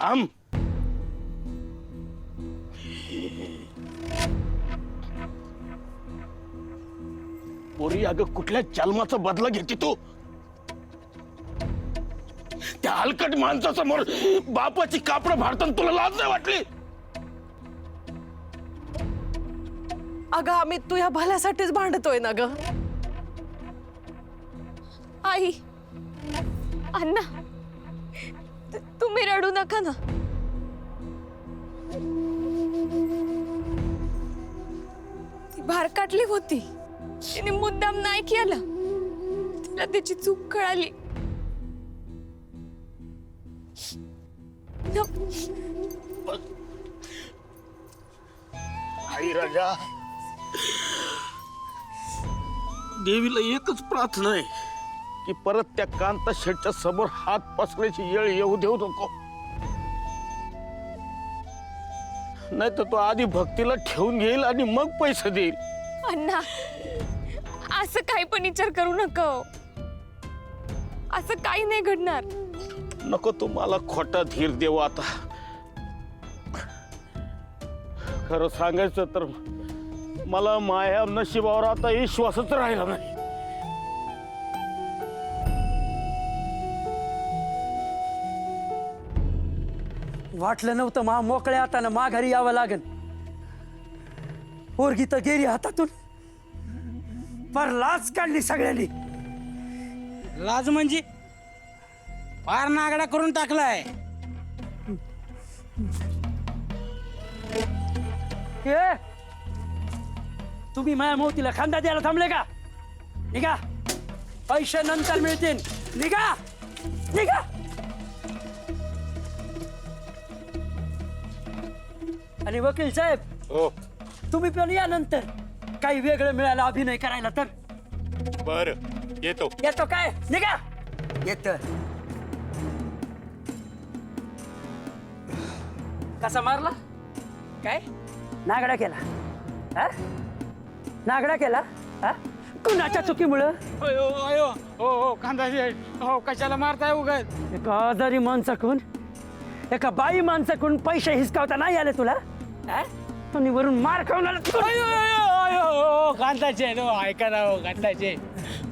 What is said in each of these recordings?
थांब. पोरी अगं कुठल्या जन्माचा बदला घेते तू? त्या हलकट माणसासमोर बापाची कापडं फाडताना तुला लाज नाही वाटली? अगं आम्ही तुझ्या भल्यासाठीच भांडतोय ना ग. आई अण्णा तुम्ही रडू नका ना. ती भार काटली होती, तिने मुद्दाम नाही केलं. तिला त्याची चूक कळाली. आई राजा, देवीला एकच प्रार्थना आहे की परत त्या कांता शेठच्या समोर हात पसरण्याची वेळ येऊ देऊ नको. नाही तर तो आधी भक्तीला ठेवून घेईल आणि मग पैसे देईल. अण्णा असं काही पण विचार करू नका. असं काही नाही घडणार. नको तू मला खोटा धीर देऊ आता. खरं सांगायचं तर मला माया नशिबावर आता विश्वासच राहिला नाही. वाटलं नव्हतं मोकळ्या हातानं माघारी यावं लागन. पोरगी तर गेली हातातून, पर लाज काढली सगळ्यांनी. लाज म्हणजे फार नागडा करून टाकलाय. ए, तुम्ही माझ्या मोतीला खांदा द्यायला थांबले का? निघा, पैसे नंतर मिळतील. निघा निघा. आणि वकील साहेब, हो तुम्ही पण या नंतर. काही वेगळं मिळालं अभिनय करायला तर. बर येतो. येतो काय? निघा. येत कसा मारला काय? नागडा केला हा? नागडा केला हा? कुणाच्या चुकीमुळं? अयो अयो हो हो कांदाशेठ, हो कशाला मारताय उगाच? एका आजारी माणसाकडून, एका बाई माणसाकडून पैसे हिसकावता नाही आले तुला हा? तुम्ही वरून मार खाऊन आला. अयो अयो अयो हो कांदाशेठ, हो ऐका ना हो कांदाशेठ.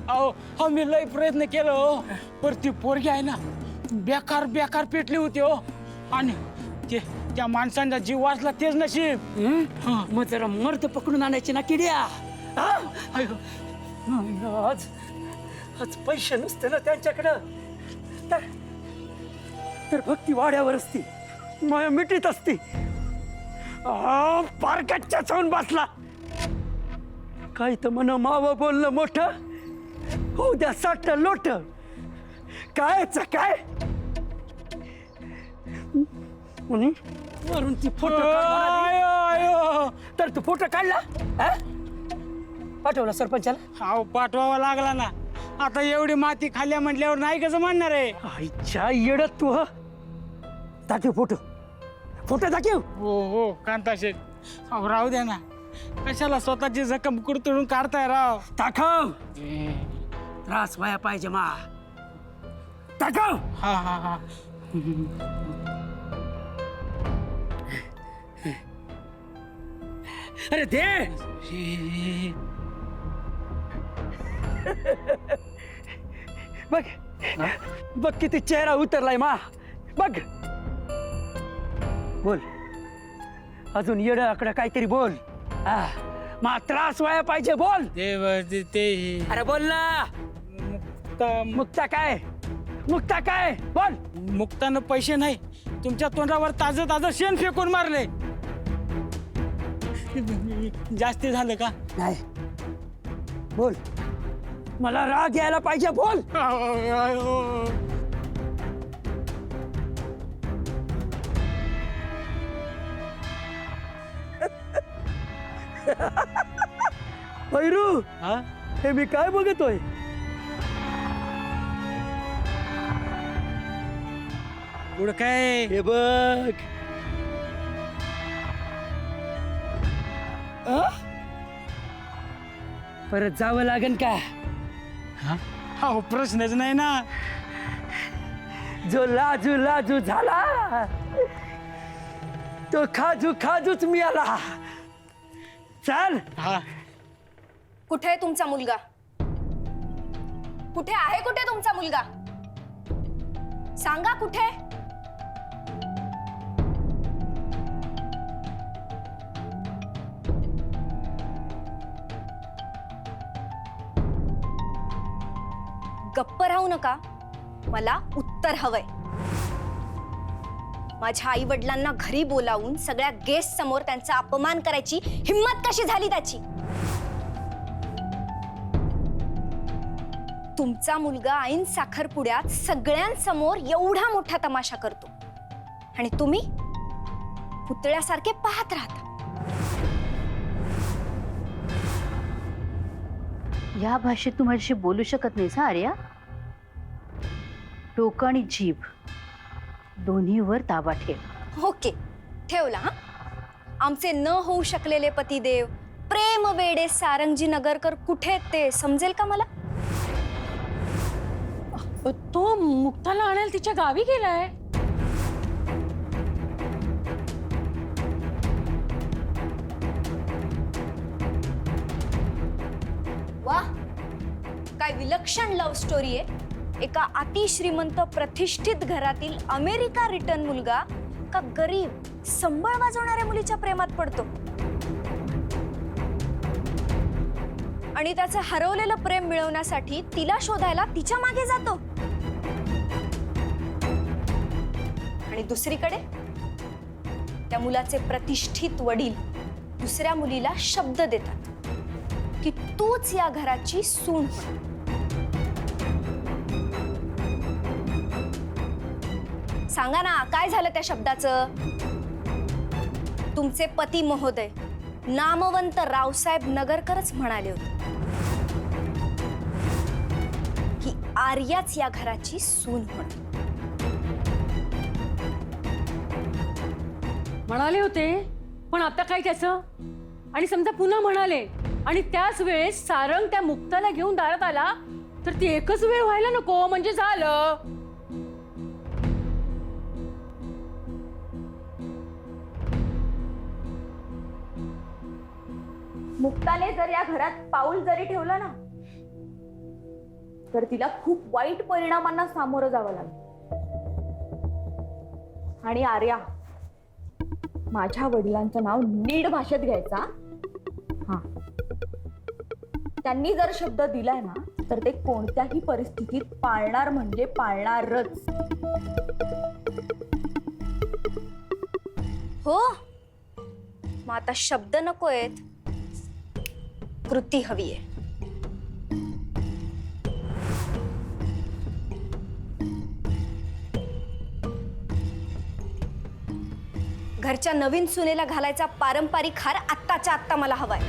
अहो हो मी लय प्रयत्न केलो हो, पर ती पोरगी आहे ना बेकार बेकार पेटली होती हो. आणि ते त्या माणसांचा जीव वाचला तेच नशीब. मग जरा मर्द पकडून आणायची ना किड्या. हा? अयो, आज आज पैसे नसते ना त्यांच्याकडं तर भक्ती वाड्यावर असती, माया मिठीत असती. पारकच्च्या जाऊन बसला. काही तर म्हण माव बोललं मोठं, हो द्या साठ लोट. कायच काय म्हणे वरून ती फोटो अयो अयो तर तू फोटो काढला हा? पाठवला सरपंचाला? अहो पाठवावा लागला ना. आता एवढी माती खाल्ल्या म्हटल्यावर नाही कसं म्हणणार आहे? आईच्या येडत तू. दाखव फोटो, फोटो दाखव. हो हो कांताशेठ, अहो राहू द्या ना. कशाला स्वतःची जखम कुरतडून काढताय राव? दाखव. त्रास व्हाया पाहिजे मा. दाखव. हा हा हा. अरे दे. बघ बघ किती चेहरा उतरलाय मा. बघ बोल, अजून येड आकडा काहीतरी बोल. मा त्रास व्हाया पाहिजे बोल. ते अरे बोल ना. मुक्ता काय? मुक्ता काय बोल. मुक्तानं पैसे नाही, तुमच्या तोंडावर ताजं ताजं शेण फेकून मारले. जास्ती झालं का? नाही बोल. मला राग यायला पाहिजे बोल. पैरू, हे मी काय बघतोय? पुढं काय? हे बघ. परत जावं लागेल का? हो प्रश्नच नाही ना. जो लाजू लाजू झाला तो खाजू खाजूच मिळाला. चल. हा कुठे आहे तुमचा मुलगा? कुठे आहे तुमचा मुलगा? सांगा कुठे? गप्प राहू नका, मला उत्तर हवंय. माझ्या आई वडिलांना घरी बोलावून सगळ्या गेस्ट समोर त्यांचा अपमान करायची हिम्मत कशी झाली त्याची? तुमचा मुलगा ऐन साखरपुड्यात सगळ्यांसमोर एवढा मोठा तमाशा करतो आणि तुम्ही पुतळ्यासारखे पाहत राहता. या भाषेत तू माझ्याशी बोलू शकत नाहीस हा आर्या. डोकं आणि जीभ दोन्हीवर ताबा ठेव. ओके, ठेवला. हा, आमचे न होऊ शकलेले पतिदेव प्रेम वेडे सारंगजी नगरकर कुठे आहेत ते समजेल का मला? तो मुक्ताला आणायला तिच्या गावी गेलाय. वा, काय विलक्षण लव्ह स्टोरी आहे. एका अतिश्रीमंत प्रतिष्ठित घरातील अमेरिका रिटर्न मुलगा का गरीब संबळ वाजवणाऱ्या मुलीच्या प्रेमात पडतो आणि त्याचं हरवलेलं प्रेम मिळवण्यासाठी तिला शोधायला तिच्या मागे जातो. आणि दुसरीकडे त्या मुलाचे प्रतिष्ठित वडील दुसऱ्या मुलीला शब्द देतात की तूच या घराची सून हो. सांगा ना, काय झालं त्या शब्दाचं? तुमचे पती महोदय नामवंत रावसाहेब नगरकरच म्हणाले होते की आर्याच या घराची सून होणार. म्हणाले होते, पण आता काय त्याचं? आणि समजा पुन्हा म्हणाले आणि त्याच वेळेस सारंग त्या मुक्ताला घेऊन दारात आला तर ती एकच वेळ व्हायला नको? म्हणजे झालं. मुक्ताने जर या घरात पाऊल जरी ठेवलं ना तर तिला खूप वाईट परिणामांना सामोरं जावं लागेल. आणि आर्या, माझ्या वडिलांचं नाव नीट भाषेत घ्यायचा. हा, त्यांनी जर शब्द दिलाय ना तर ते कोणत्याही परिस्थितीत पाळणार म्हणजे पाळणारच. हो, मग आता शब्द नकोयत, कृती हवी आहे. घरच्या नवीन सुनेला घालायचा पारंपरिक हार आत्ताच्या आत्ता मला हवाय.